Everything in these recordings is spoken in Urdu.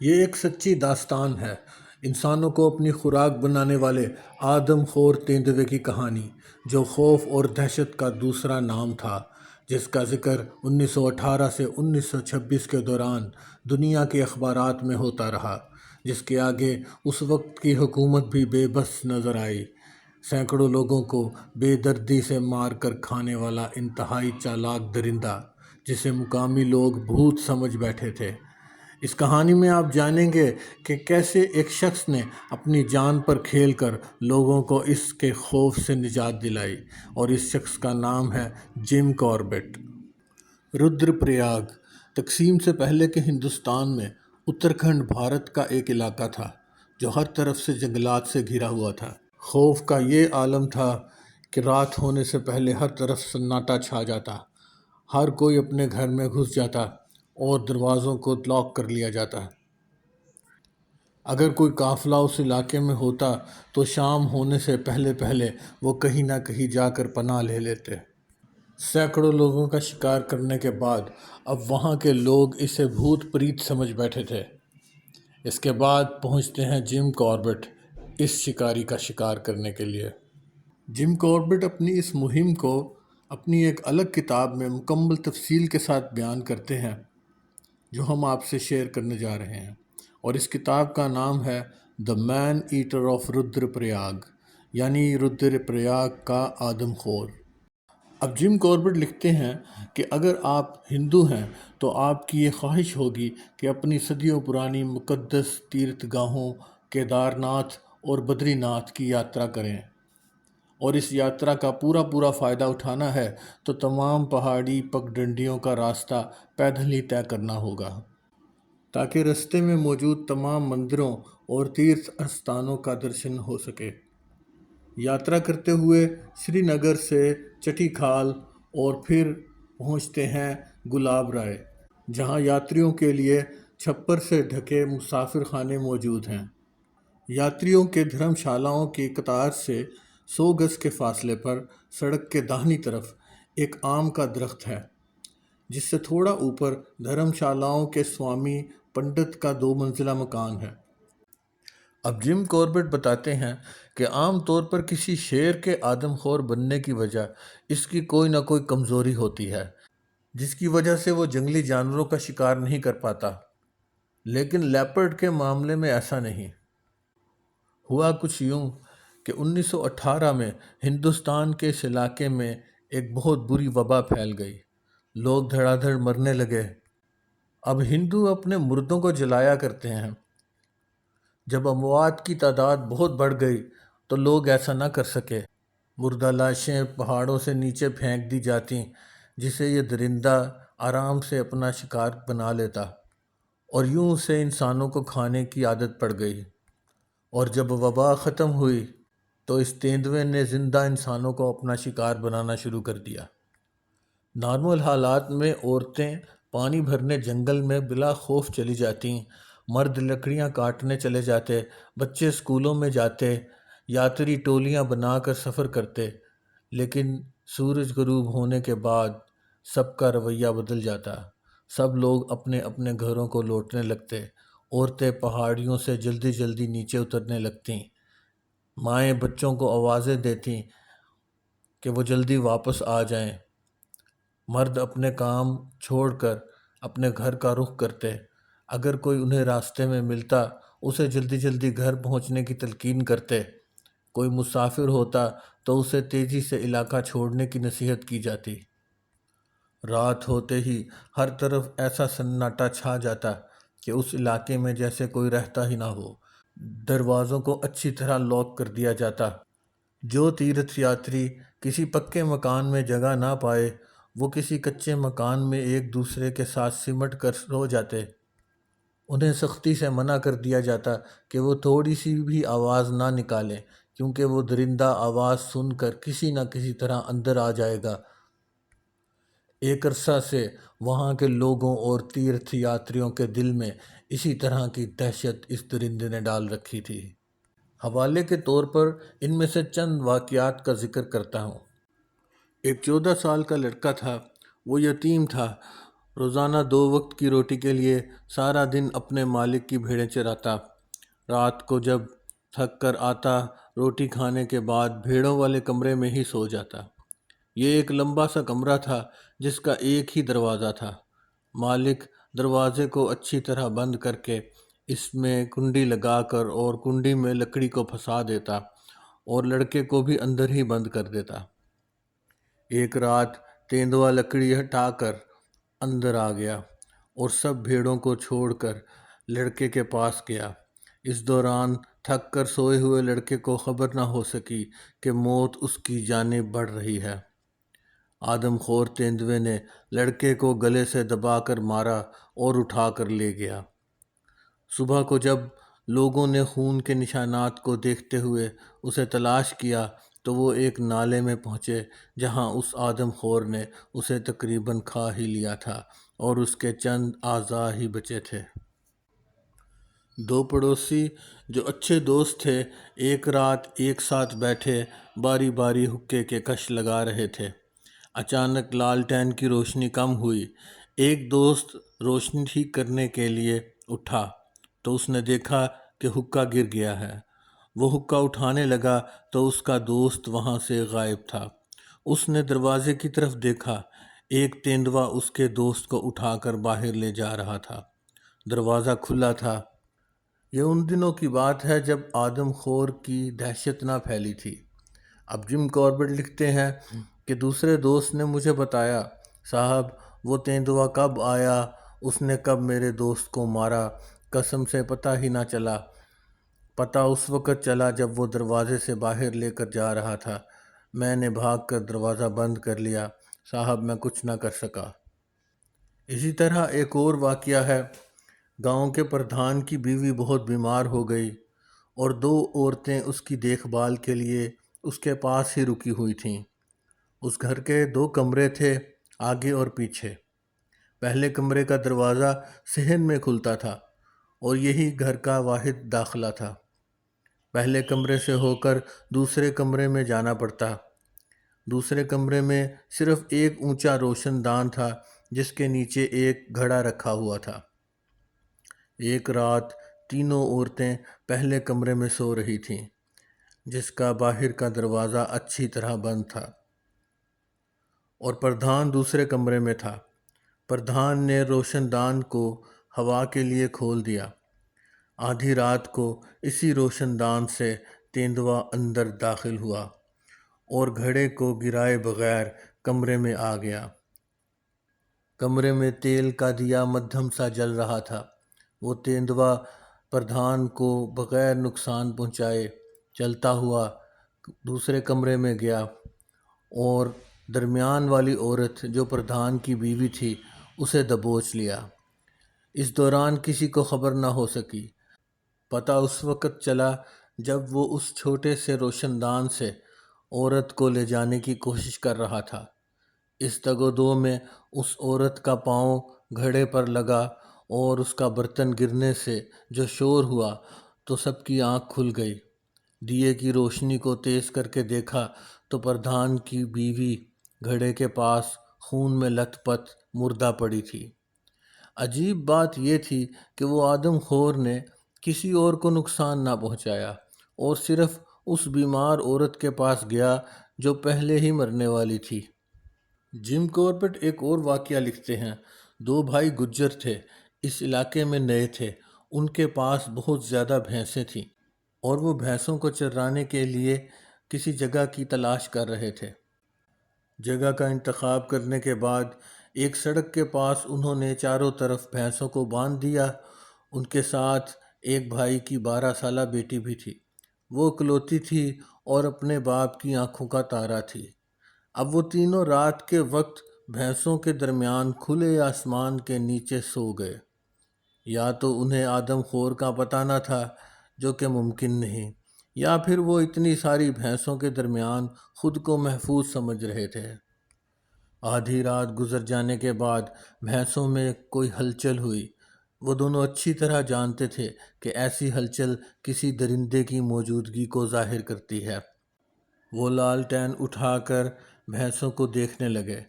یہ ایک سچی داستان ہے، انسانوں کو اپنی خوراک بنانے والے آدم خور تیندوے کی کہانی، جو خوف اور دہشت کا دوسرا نام تھا، جس کا ذکر 1918 سے 1926 کے دوران دنیا کے اخبارات میں ہوتا رہا، جس کے آگے اس وقت کی حکومت بھی بے بس نظر آئی۔ سینکڑوں لوگوں کو بے دردی سے مار کر کھانے والا انتہائی چالاک درندہ، جسے مقامی لوگ بھوت سمجھ بیٹھے تھے۔ اس کہانی میں آپ جانیں گے کہ کیسے ایک شخص نے اپنی جان پر کھیل کر لوگوں کو اس کے خوف سے نجات دلائی، اور اس شخص کا نام ہے جم کاربیٹ۔ رودر پریاگ تقسیم سے پہلے کے ہندوستان میں اتراکھنڈ بھارت کا ایک علاقہ تھا جو ہر طرف سے جنگلات سے گھرا ہوا تھا۔ خوف کا یہ عالم تھا کہ رات ہونے سے پہلے ہر طرف سناٹا چھا جاتا، ہر کوئی اپنے گھر میں گھس جاتا اور دروازوں کو لاک کر لیا جاتا۔ اگر کوئی قافلہ اس علاقے میں ہوتا تو شام ہونے سے پہلے پہلے وہ کہیں نہ کہیں جا کر پناہ لے لیتے۔ سینکڑوں لوگوں کا شکار کرنے کے بعد اب وہاں کے لوگ اسے بھوت پریت سمجھ بیٹھے تھے۔ اس کے بعد پہنچتے ہیں جم کاربیٹ اس شکاری کا شکار کرنے کے لیے۔ جم کاربیٹ اپنی اس مہم کو اپنی ایک الگ کتاب میں مکمل تفصیل کے ساتھ بیان کرتے ہیں، جو ہم آپ سے شیئر کرنے جا رہے ہیں، اور اس کتاب کا نام ہے دی مین ایٹر آف رودر پریاگ، یعنی رودر پریاگ کا آدم خور۔ اب جم کاربیٹ لکھتے ہیں کہ اگر آپ ہندو ہیں تو آپ کی یہ خواہش ہوگی کہ اپنی صدیوں پرانی مقدس تیرتھ گاہوں کیدارناتھ اور بدری ناتھ کی یاترا کریں، اور اس یاترا کا پورا فائدہ اٹھانا ہے تو تمام پہاڑی پگڈنڈیوں کا راستہ پیدل ہی طے کرنا ہوگا، تاکہ رستے میں موجود تمام مندروں اور تیرتھ استھانوں کا درشن ہو سکے۔ یاترا کرتے ہوئے سری نگر سے چٹی خال اور پھر پہنچتے ہیں گلاب رائے، جہاں یاتریوں کے لیے چھپر سے ڈھکے مسافر خانے موجود ہیں۔ یاتریوں کے دھرم شالاؤں کی قطار سے 100 گز کے فاصلے پر سڑک کے داہنی طرف ایک آم کا درخت ہے، جس سے تھوڑا اوپر دھرم شالاؤں کے سوامی پنڈت کا 2 منزلہ مکان ہے۔ اب جم کاربیٹ بتاتے ہیں کہ عام طور پر کسی شیر کے آدم خور بننے کی وجہ اس کی کوئی نہ کوئی کمزوری ہوتی ہے، جس کی وجہ سے وہ جنگلی جانوروں کا شکار نہیں کر پاتا، لیکن لیپرڈ کے معاملے میں ایسا نہیں۔ ہوا کچھ یوں کہ 1918 میں ہندوستان کے اس علاقے میں ایک بہت بری وبا پھیل گئی، لوگ دھڑا دھڑ مرنے لگے۔ اب ہندو اپنے مردوں کو جلایا کرتے ہیں۔ جب اموات کی تعداد بہت بڑھ گئی تو لوگ ایسا نہ کر سکے، مردہ لاشیں پہاڑوں سے نیچے پھینک دی جاتیں، جسے یہ درندہ آرام سے اپنا شکار بنا لیتا، اور یوں اسے انسانوں کو کھانے کی عادت پڑ گئی۔ اور جب وبا ختم ہوئی تو اس تیندوے نے زندہ انسانوں کو اپنا شکار بنانا شروع کر دیا۔ نارمل حالات میں عورتیں پانی بھرنے جنگل میں بلا خوف چلی جاتیں، مرد لکڑیاں کاٹنے چلے جاتے، بچے اسکولوں میں جاتے، یاتری ٹولیاں بنا کر سفر کرتے، لیکن سورج غروب ہونے کے بعد سب کا رویہ بدل جاتا، سب لوگ اپنے اپنے گھروں کو لوٹنے لگتے، عورتیں پہاڑیوں سے جلدی جلدی نیچے اترنے لگتیں، مائیں بچوں کو آوازیں دیتیں کہ وہ جلدی واپس آ جائیں، مرد اپنے کام چھوڑ کر اپنے گھر کا رخ کرتے، اگر کوئی انہیں راستے میں ملتا اسے جلدی جلدی گھر پہنچنے کی تلقین کرتے، کوئی مسافر ہوتا تو اسے تیزی سے علاقہ چھوڑنے کی نصیحت کی جاتی۔ رات ہوتے ہی ہر طرف ایسا سناٹا چھا جاتا کہ اس علاقے میں جیسے کوئی رہتا ہی نہ ہو، دروازوں کو اچھی طرح لاک کر دیا جاتا۔ جو تیرتھ یاتری کسی پکے مکان میں جگہ نہ پائے وہ کسی کچے مکان میں ایک دوسرے کے ساتھ سمٹ کر سو جاتے، انہیں سختی سے منع کر دیا جاتا کہ وہ تھوڑی سی بھی آواز نہ نکالیں، کیونکہ وہ درندہ آواز سن کر کسی نہ کسی طرح اندر آ جائے گا۔ ایک عرصہ سے وہاں کے لوگوں اور تیرتھ یاتریوں کے دل میں اسی طرح کی دہشت اس درندے نے ڈال رکھی تھی۔ حوالے کے طور پر ان میں سے چند واقعات کا ذکر کرتا ہوں۔ ایک 14 سال کا لڑکا تھا، وہ یتیم تھا، روزانہ 2 وقت کی روٹی کے لیے سارا دن اپنے مالک کی بھیڑیں چراتا۔ رات کو جب تھک کر آتا، روٹی کھانے کے بعد بھیڑوں والے کمرے میں ہی سو جاتا۔ یہ ایک لمبا سا کمرہ تھا جس کا ایک ہی دروازہ تھا۔ مالک دروازے کو اچھی طرح بند کر کے اس میں کنڈی لگا کر اور کنڈی میں لکڑی کو پھنسا دیتا اور لڑکے کو بھی اندر ہی بند کر دیتا۔ ایک رات تیندوا لکڑی ہٹا کر اندر آ گیا اور سب بھیڑوں کو چھوڑ کر لڑکے کے پاس گیا۔ اس دوران تھک کر سوئے ہوئے لڑکے کو خبر نہ ہو سکی کہ موت اس کی جانب بڑھ رہی ہے۔ آدم خور تیندوے نے لڑکے کو گلے سے دبا کر مارا اور اٹھا کر لے گیا۔ صبح کو جب لوگوں نے خون کے نشانات کو دیکھتے ہوئے اسے تلاش کیا تو وہ ایک نالے میں پہنچے جہاں اس آدم خور نے اسے تقریباً کھا ہی لیا تھا اور اس کے چند اعضاء ہی بچے تھے۔ 2 پڑوسی جو اچھے دوست تھے ایک رات ایک ساتھ بیٹھے باری باری حقے کے کش لگا رہے تھے۔ اچانک لالٹین کی روشنی کم ہوئی۔ ایک دوست روشنی ٹھیک کرنے کے لیے اٹھا تو اس نے دیکھا کہ حقہ گر گیا ہے۔ وہ حقہ اٹھانے لگا تو اس کا دوست وہاں سے غائب تھا۔ اس نے دروازے کی طرف دیکھا، ایک تیندوا اس کے دوست کو اٹھا کر باہر لے جا رہا تھا۔ دروازہ کھلا تھا۔ یہ ان دنوں کی بات ہے جب آدم خور کی دہشت نہ پھیلی تھی۔ اب جم کوربٹ لکھتے ہیں کہ دوسرے دوست نے مجھے بتایا، صاحب وہ تیندوا کب آیا، اس نے کب میرے دوست کو مارا، قسم سے پتہ ہی نہ چلا۔ پتہ اس وقت چلا جب وہ دروازے سے باہر لے کر جا رہا تھا۔ میں نے بھاگ کر دروازہ بند کر لیا، صاحب میں کچھ نہ کر سکا۔ اسی طرح ایک اور واقعہ ہے۔ گاؤں کے پردھان کی بیوی بہت بیمار ہو گئی اور 2 عورتیں اس کی دیکھ بھال کے لیے اس کے پاس ہی رکی ہوئی تھیں۔ اس گھر کے 2 کمرے تھے، آگے اور پیچھے۔ پہلے کمرے کا دروازہ صحن میں کھلتا تھا اور یہی گھر کا واحد داخلہ تھا۔ پہلے کمرے سے ہو کر دوسرے کمرے میں جانا پڑتا۔ دوسرے کمرے میں صرف ایک اونچا روشن دان تھا جس کے نیچے ایک گھڑا رکھا ہوا تھا۔ ایک رات تینوں عورتیں پہلے کمرے میں سو رہی تھیں جس کا باہر کا دروازہ اچھی طرح بند تھا اور پردھان دوسرے کمرے میں تھا۔ پردھان نے روشن دان کو ہوا کے لیے کھول دیا۔ آدھی رات کو اسی روشن دان سے تیندوا اندر داخل ہوا اور گھڑے کو گرائے بغیر کمرے میں آ گیا۔ کمرے میں تیل کا دیا مدھم سا جل رہا تھا۔ وہ تیندوا پردھان کو بغیر نقصان پہنچائے چلتا ہوا دوسرے کمرے میں گیا اور درمیان والی عورت جو پردھان کی بیوی تھی اسے دبوچ لیا۔ اس دوران کسی کو خبر نہ ہو سکی۔ پتہ اس وقت چلا جب وہ اس چھوٹے سے روشن دان سے عورت کو لے جانے کی کوشش کر رہا تھا۔ اس تگ و دو میں اس عورت کا پاؤں گھڑے پر لگا اور اس کا برتن گرنے سے جو شور ہوا تو سب کی آنکھ کھل گئی۔ دیے کی روشنی کو تیز کر کے دیکھا تو پردھان کی بیوی گھڑے کے پاس خون میں لت پت مردہ پڑی تھی۔ عجیب بات یہ تھی کہ وہ آدم خور نے کسی اور کو نقصان نہ پہنچایا اور صرف اس بیمار عورت کے پاس گیا جو پہلے ہی مرنے والی تھی۔ جم کوربٹ ایک اور واقعہ لکھتے ہیں۔ 2 بھائی گجر تھے، اس علاقے میں نئے تھے۔ ان کے پاس بہت زیادہ بھینسیں تھیں اور وہ بھینسوں کو چرانے کے لیے کسی جگہ کی تلاش کر رہے تھے۔ جگہ کا انتخاب کرنے کے بعد ایک سڑک کے پاس انہوں نے چاروں طرف بھینسوں کو باندھ دیا۔ ان کے ساتھ ایک بھائی کی 12 سالہ بیٹی بھی تھی۔ وہ اکلوتی تھی اور اپنے باپ کی آنکھوں کا تارا تھی۔ اب وہ تینوں رات کے وقت بھینسوں کے درمیان کھلے آسمان کے نیچے سو گئے۔ یا تو انہیں آدم خور کا پتہ نہ تھا، جو کہ ممکن نہیں، یا پھر وہ اتنی ساری بھینسوں کے درمیان خود کو محفوظ سمجھ رہے تھے۔ آدھی رات گزر جانے کے بعد بھینسوں میں کوئی ہلچل ہوئی۔ وہ دونوں اچھی طرح جانتے تھے کہ ایسی ہلچل کسی درندے کی موجودگی کو ظاہر کرتی ہے۔ وہ لالٹین اٹھا کر بھینسوں کو دیکھنے لگے۔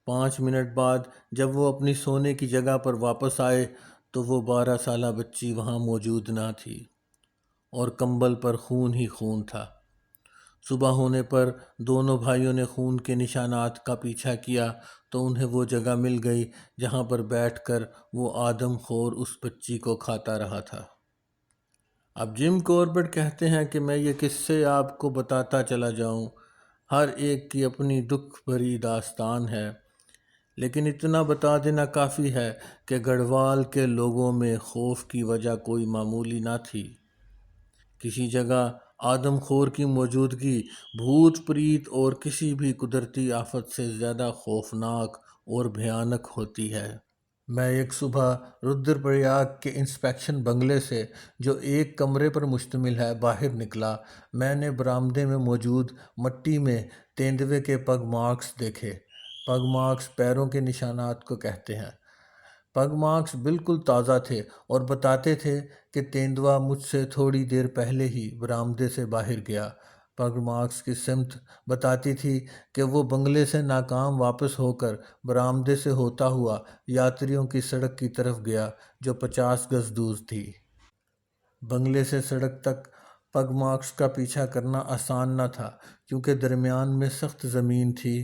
5 منٹ بعد جب وہ اپنی سونے کی جگہ پر واپس آئے تو وہ 12 سالہ بچی وہاں موجود نہ تھی اور کمبل پر خون ہی خون تھا۔ صبح ہونے پر دونوں بھائیوں نے خون کے نشانات کا پیچھا کیا تو انہیں وہ جگہ مل گئی جہاں پر بیٹھ کر وہ آدم خور اس بچی کو کھاتا رہا تھا۔ اب جم کوربٹ کہتے ہیں کہ میں یہ قصے آپ کو بتاتا چلا جاؤں، ہر ایک کی اپنی دکھ بھری داستان ہے، لیکن اتنا بتا دینا کافی ہے کہ گڑھوال کے لوگوں میں خوف کی وجہ کوئی معمولی نہ تھی۔ کسی جگہ آدم خور کی موجودگی بھوت پریت اور کسی بھی قدرتی آفت سے زیادہ خوفناک اور بھیانک ہوتی ہے۔ میں ایک صبح رودر پریاگ کے انسپیکشن بنگلے سے، جو ایک کمرے پر مشتمل ہے، باہر نکلا۔ میں نے برآمدے میں موجود مٹی میں تیندوے کے پگ مارکس دیکھے۔ پگ مارکس پیروں کے نشانات کو کہتے ہیں۔ پگ مارکس بالکل تازہ تھے اور بتاتے تھے کہ تیندوا مجھ سے تھوڑی دیر پہلے ہی برآمدے سے باہر گیا۔ پگ مارکس کی سمت بتاتی تھی کہ وہ بنگلے سے ناکام واپس ہو کر برآمدے سے ہوتا ہوا یاتریوں کی سڑک کی طرف گیا جو 50 گز دور تھی۔ بنگلے سے سڑک تک پگ مارکس کا پیچھا کرنا آسان نہ تھا کیونکہ درمیان میں سخت زمین تھی،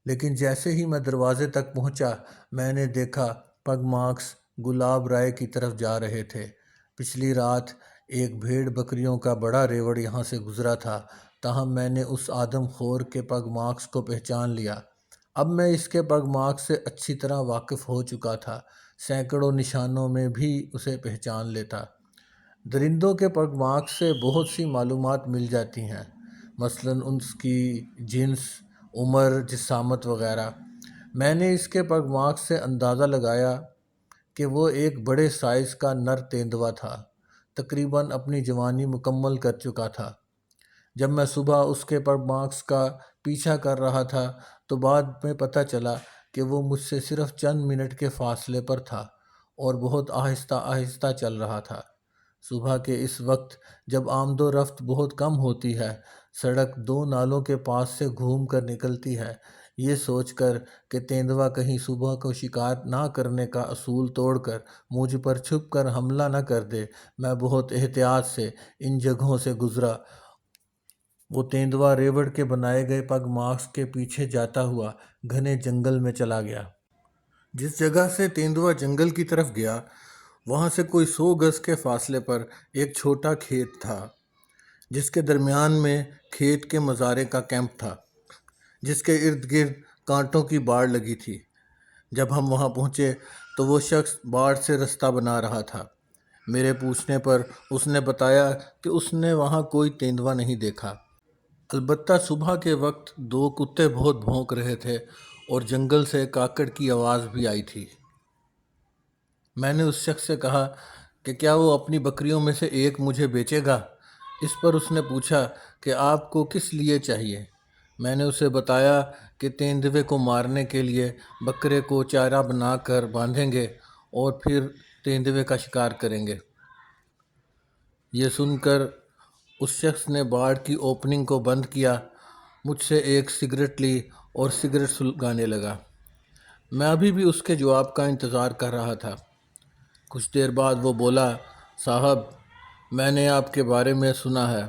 لیکن جیسے ہی میں دروازے تک پہنچا میں نے دیکھا پگ مارکس گلاب رائے کی طرف جا رہے تھے۔ پچھلی رات ایک بھیڑ بکریوں کا بڑا ریوڑ یہاں سے گزرا تھا، تاہم میں نے اس آدم خور کے پگ مارکس کو پہچان لیا۔ اب میں اس کے پگ مارکس سے اچھی طرح واقف ہو چکا تھا، سینکڑوں نشانوں میں بھی اسے پہچان لیتا۔ درندوں کے پگ مارکس سے بہت سی معلومات مل جاتی ہیں، مثلاً اس کی جنس، عمر، جسامت وغیرہ۔ میں نے اس کے پگ مارکس سے اندازہ لگایا کہ وہ ایک بڑے سائز کا نر تیندوا تھا، تقریباً اپنی جوانی مکمل کر چکا تھا۔ جب میں صبح اس کے پگ مارکس کا پیچھا کر رہا تھا تو بعد میں پتہ چلا کہ وہ مجھ سے صرف چند منٹ کے فاصلے پر تھا اور بہت آہستہ آہستہ چل رہا تھا۔ صبح کے اس وقت جب آمد و رفت بہت کم ہوتی ہے، سڑک 2 نالوں کے پاس سے گھوم کر نکلتی ہے، یہ سوچ کر کہ تیندوا کہیں صبح کو شکار نہ کرنے کا اصول توڑ کر مجھ پر چھپ کر حملہ نہ کر دے، میں بہت احتیاط سے ان جگہوں سے گزرا۔ وہ تیندوا ریوڑ کے بنائے گئے پگ مارکس کے پیچھے جاتا ہوا گھنے جنگل میں چلا گیا۔ جس جگہ سے تیندوا جنگل کی طرف گیا وہاں سے کوئی 100 گز کے فاصلے پر ایک چھوٹا کھیت تھا، جس کے درمیان میں کھیت کے مزارع کا کیمپ تھا، جس کے ارد گرد کانٹوں کی باڑ لگی تھی۔ جب ہم وہاں پہنچے تو وہ شخص باڑ سے رستہ بنا رہا تھا۔ میرے پوچھنے پر اس نے بتایا کہ اس نے وہاں کوئی تیندوا نہیں دیکھا، البتہ صبح کے وقت 2 کتے بہت بھونک رہے تھے اور جنگل سے کاکڑ کی آواز بھی آئی تھی۔ میں نے اس شخص سے کہا کہ کیا وہ اپنی بکریوں میں سے ایک مجھے بیچے گا؟ اس پر اس نے پوچھا کہ آپ کو کس لیے چاہیے؟ میں نے اسے بتایا کہ تیندوے کو مارنے کے لیے بکرے کو چارہ بنا کر باندھیں گے اور پھر تیندوے کا شکار کریں گے۔ یہ سن کر اس شخص نے باڑ کی اوپننگ کو بند کیا، مجھ سے ایک سگریٹ لی اور سگریٹ سلگانے لگا۔ میں ابھی بھی اس کے جواب کا انتظار کر رہا تھا۔ کچھ دیر بعد وہ بولا، صاحب، میں نے آپ کے بارے میں سنا ہے،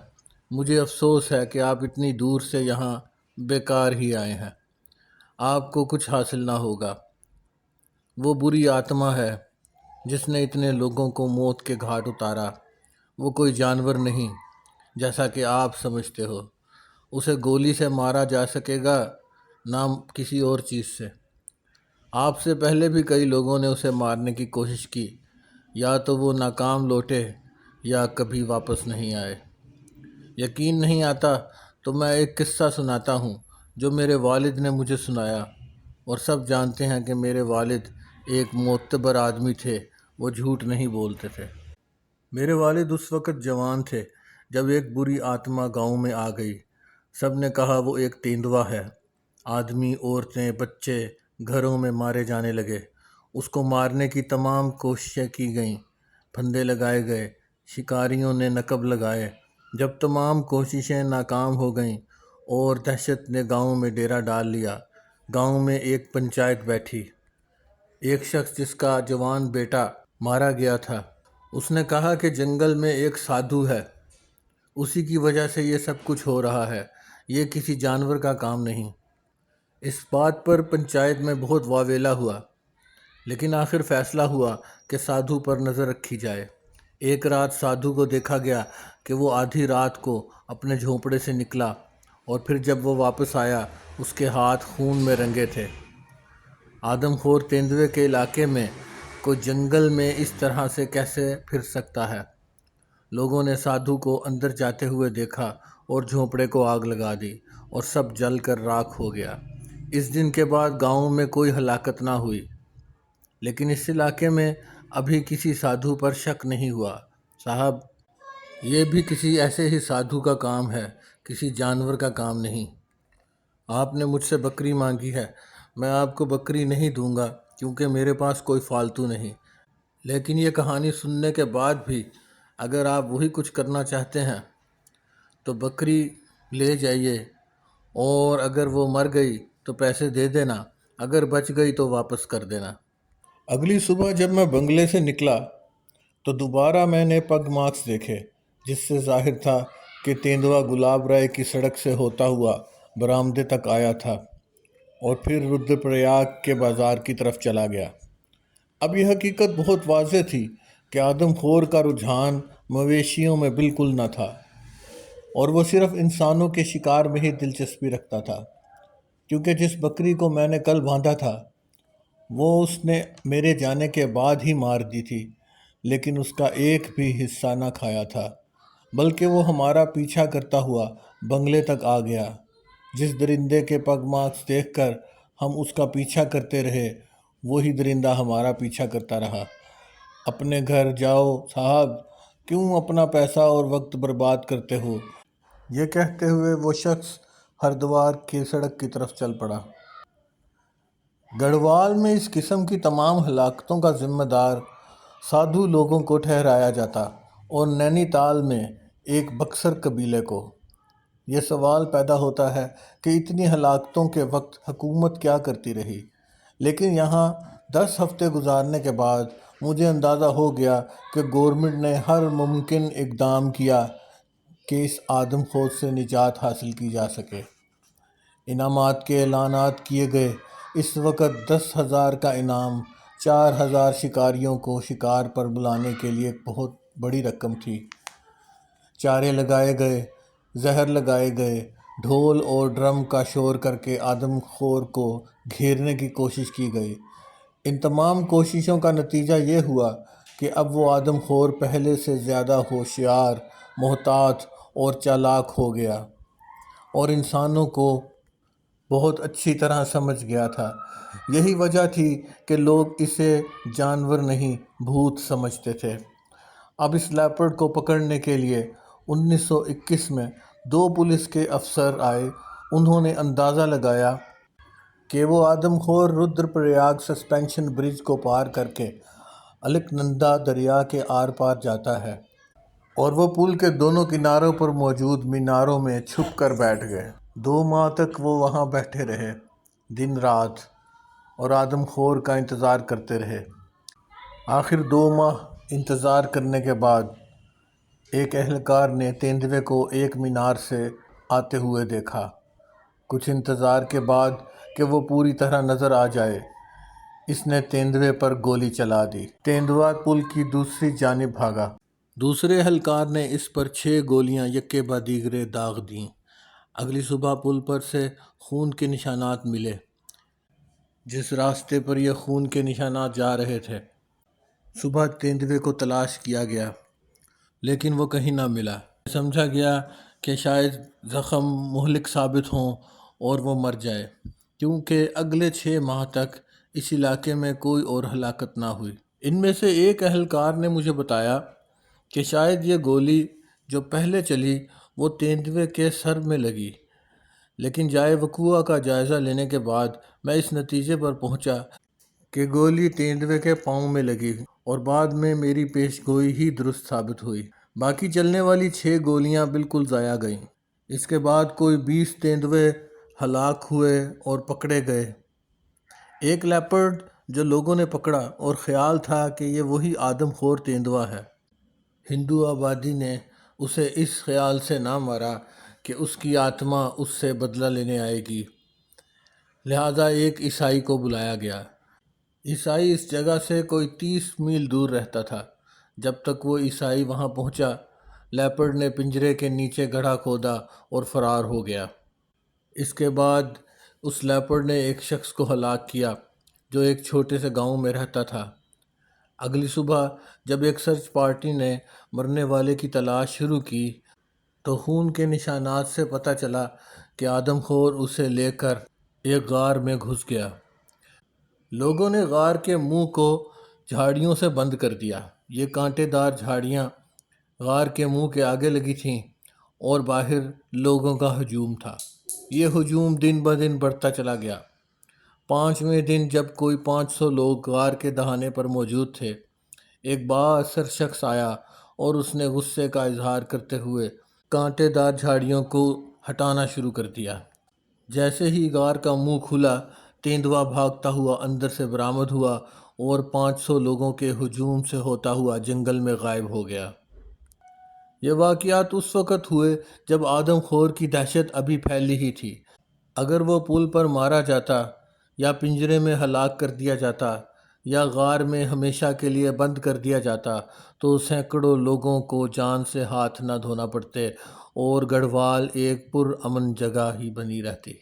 مجھے افسوس ہے کہ آپ اتنی دور سے یہاں بیکار ہی آئے ہیں، آپ کو کچھ حاصل نہ ہوگا۔ وہ بری آتما ہے جس نے اتنے لوگوں کو موت کے گھاٹ اتارا، وہ کوئی جانور نہیں جیسا کہ آپ سمجھتے ہو، اسے گولی سے مارا جا سکے گا، نہ کسی اور چیز سے۔ آپ سے پہلے بھی کئی لوگوں نے اسے مارنے کی کوشش کی، یا تو وہ ناکام لوٹے یا کبھی واپس نہیں آئے۔ یقین نہیں آتا تو میں ایک قصہ سناتا ہوں جو میرے والد نے مجھے سنایا، اور سب جانتے ہیں کہ میرے والد ایک معتبر آدمی تھے، وہ جھوٹ نہیں بولتے تھے۔ میرے والد اس وقت جوان تھے جب ایک بری آتما گاؤں میں آ گئی۔ سب نے کہا وہ ایک تیندوا ہے۔ آدمی، عورتیں، بچے گھروں میں مارے جانے لگے۔ اس کو مارنے کی تمام کوششیں کی گئیں، پھندے لگائے گئے، شکاریوں نے نقب لگائے۔ جب تمام کوششیں ناکام ہو گئیں اور دہشت نے گاؤں میں ڈیرا ڈال لیا گاؤں میں ایک پنچایت بیٹھی۔ ایک شخص جس کا جوان بیٹا مارا گیا تھا، اس نے کہا کہ جنگل میں ایک سادھو ہے، اسی کی وجہ سے یہ سب کچھ ہو رہا ہے، یہ کسی جانور کا کام نہیں۔ اس بات پر پنچایت میں بہت واویلا ہوا، لیکن آخر فیصلہ ہوا کہ سادھو پر نظر رکھی جائے۔ ایک رات سادھو کو دیکھا گیا کہ وہ آدھی رات کو اپنے جھونپڑے سے نکلا، اور پھر جب وہ واپس آیا اس کے ہاتھ خون میں رنگے تھے۔ آدم خور تیندوے کے علاقے میں کوئی جنگل میں اس طرح سے کیسے پھر سکتا ہے؟ لوگوں نے سادھو کو اندر جاتے ہوئے دیکھا اور جھونپڑے کو آگ لگا دی اور سب جل کر راکھ ہو گیا۔ اس دن کے بعد گاؤں میں کوئی ہلاکت نہ ہوئی، لیکن اس علاقے میں ابھی کسی سادھو پر شک نہیں ہوا۔ صاحب، یہ بھی کسی ایسے ہی سادھو کا کام ہے، کسی جانور کا کام نہیں۔ آپ نے مجھ سے بکری مانگی ہے، میں آپ کو بکری نہیں دوں گا کیونکہ میرے پاس کوئی فالتو نہیں، لیکن یہ کہانی سننے کے بعد بھی اگر آپ وہی کچھ کرنا چاہتے ہیں تو بکری لے جائیے، اور اگر وہ مر گئی تو پیسے دے دینا، اگر بچ گئی تو واپس کر دینا۔ اگلی صبح جب میں بنگلے سے نکلا تو دوبارہ میں نے پگ مارکس دیکھے، جس سے ظاہر تھا کہ تیندوا گلاب رائے کی سڑک سے ہوتا ہوا برآمدے تک آیا تھا اور پھر رودر پریاگ کے بازار کی طرف چلا گیا۔ اب یہ حقیقت بہت واضح تھی کہ آدم خور کا رجحان مویشیوں میں بالکل نہ تھا، اور وہ صرف انسانوں کے شکار میں ہی دلچسپی رکھتا تھا، کیونکہ جس بکری کو میں نے کل باندھا تھا وہ اس نے میرے جانے کے بعد ہی مار دی تھی، لیکن اس کا ایک بھی حصہ نہ کھایا تھا، بلکہ وہ ہمارا پیچھا کرتا ہوا بنگلے تک آ گیا۔ جس درندے کے پگ مارکس دیکھ کر ہم اس کا پیچھا کرتے رہے، وہی درندہ ہمارا پیچھا کرتا رہا۔ اپنے گھر جاؤ صاحب، کیوں اپنا پیسہ اور وقت برباد کرتے ہو؟ یہ کہتے ہوئے وہ شخص ہردوار کی سڑک کی طرف چل پڑا۔ گڑھوال میں اس قسم کی تمام ہلاکتوں کا ذمہ دار سادھو لوگوں کو ٹھہرایا جاتا، اور نینی تال میں ایک بکسر قبیلے کو۔ یہ سوال پیدا ہوتا ہے کہ اتنی ہلاکتوں کے وقت حکومت کیا کرتی رہی، لیکن یہاں 10 ہفتے گزارنے کے بعد مجھے اندازہ ہو گیا کہ گورنمنٹ نے ہر ممکن اقدام کیا کہ اس آدم خور سے نجات حاصل کی جا سکے۔ انعامات کے اعلانات کیے گئے۔ اس وقت 10,000 کا انعام 4,000 شکاریوں کو شکار پر بلانے کے لیے ایک بہت بڑی رقم تھی۔ چارے لگائے گئے، زہر لگائے گئے، ڈھول اور ڈرم کا شور کر کے آدم خور کو گھیرنے کی کوشش کی گئی۔ ان تمام کوششوں کا نتیجہ یہ ہوا کہ اب وہ آدم خور پہلے سے زیادہ ہوشیار، محتاط اور چالاک ہو گیا، اور انسانوں کو بہت اچھی طرح سمجھ گیا تھا۔ یہی وجہ تھی کہ لوگ اسے جانور نہیں، بھوت سمجھتے تھے۔ اب اس لیپرڈ کو پکڑنے کے لیے 1921 میں 2 پولیس کے افسر آئے۔ انہوں نے اندازہ لگایا کہ وہ آدم خور رودر پریاگ سسپینشن برج کو پار کر کے الکنندا دریا کے آر پار جاتا ہے، اور وہ پل کے دونوں کناروں پر موجود میناروں میں چھپ کر بیٹھ گئے۔ 2 ماہ تک وہ وہاں بیٹھے رہے، دن رات، اور آدم خور کا انتظار کرتے رہے۔ آخر 2 ماہ انتظار کرنے کے بعد ایک اہلکار نے تیندوے کو ایک مینار سے آتے ہوئے دیکھا۔ کچھ انتظار کے بعد کہ وہ پوری طرح نظر آ جائے، اس نے تیندوے پر گولی چلا دی۔ تیندوا پل کی دوسری جانب بھاگا۔ دوسرے اہلکار نے اس پر 6 گولیاں یکے بعد دیگرے داغ دیں۔ اگلی صبح پل پر سے خون کے نشانات ملے، جس راستے پر یہ خون کے نشانات جا رہے تھے۔ صبح تیندوے کو تلاش کیا گیا، لیکن وہ کہیں نہ ملا۔ سمجھا گیا کہ شاید زخم مہلک ثابت ہوں اور وہ مر جائے، کیونکہ اگلے 6 ماہ تک اس علاقے میں کوئی اور ہلاکت نہ ہوئی۔ ان میں سے ایک اہلکار نے مجھے بتایا کہ شاید یہ گولی جو پہلے چلی وہ تیندوے کے سر میں لگی، لیکن جائے وقوع کا جائزہ لینے کے بعد میں اس نتیجے پر پہنچا کہ گولی تیندوے کے پاؤں میں لگی، اور بعد میں میری پیش گوئی ہی درست ثابت ہوئی۔ باقی چلنے والی 6 گولیاں بالکل ضائع گئیں۔ اس کے بعد کوئی 20 تیندوے ہلاک ہوئے اور پکڑے گئے۔ ایک لیپرڈ جو لوگوں نے پکڑا اور خیال تھا کہ یہ وہی آدم خور تیندوا ہے۔ ہندو آبادی نے اسے اس خیال سے نہ مارا کہ اس کی آتما اس سے بدلہ لینے آئے گی، لہذا ایک عیسائی کو بلایا گیا۔ عیسائی اس جگہ سے کوئی 30 میل دور رہتا تھا۔ جب تک وہ عیسائی وہاں پہنچا، لیپرڈ نے پنجرے کے نیچے گڑھا کھودا اور فرار ہو گیا۔ اس کے بعد اس لیپرڈ نے ایک شخص کو ہلاک کیا جو ایک چھوٹے سے گاؤں میں رہتا تھا۔ اگلی صبح جب ایک سرچ پارٹی نے مرنے والے کی تلاش شروع کی تو خون کے نشانات سے پتہ چلا کہ آدم خور اسے لے کر ایک غار میں گھس گیا۔ لوگوں نے غار کے منہ کو جھاڑیوں سے بند کر دیا۔ یہ کانٹے دار جھاڑیاں غار کے منہ کے آگے لگی تھیں اور باہر لوگوں کا ہجوم تھا۔ یہ ہجوم دن بدن بڑھتا چلا گیا۔ 5ویں دن جب کوئی 500 لوگ غار کے دہانے پر موجود تھے، ایک بااثر شخص آیا اور اس نے غصے کا اظہار کرتے ہوئے کانٹے دار جھاڑیوں کو ہٹانا شروع کر دیا۔ جیسے ہی غار کا منہ کھلا، تیندوا بھاگتا ہوا اندر سے برآمد ہوا اور 500 لوگوں کے ہجوم سے ہوتا ہوا جنگل میں غائب ہو گیا۔ یہ واقعات اس وقت ہوئے جب آدم خور کی دہشت ابھی پھیلی ہی تھی۔ اگر وہ پل پر مارا جاتا یا پنجرے میں ہلاک کر دیا جاتا یا غار میں ہمیشہ کے لیے بند کر دیا جاتا تو سینکڑوں لوگوں کو جان سے ہاتھ نہ دھونا پڑتے اور گڑھوال ایک پرامن جگہ ہی بنی رہتی۔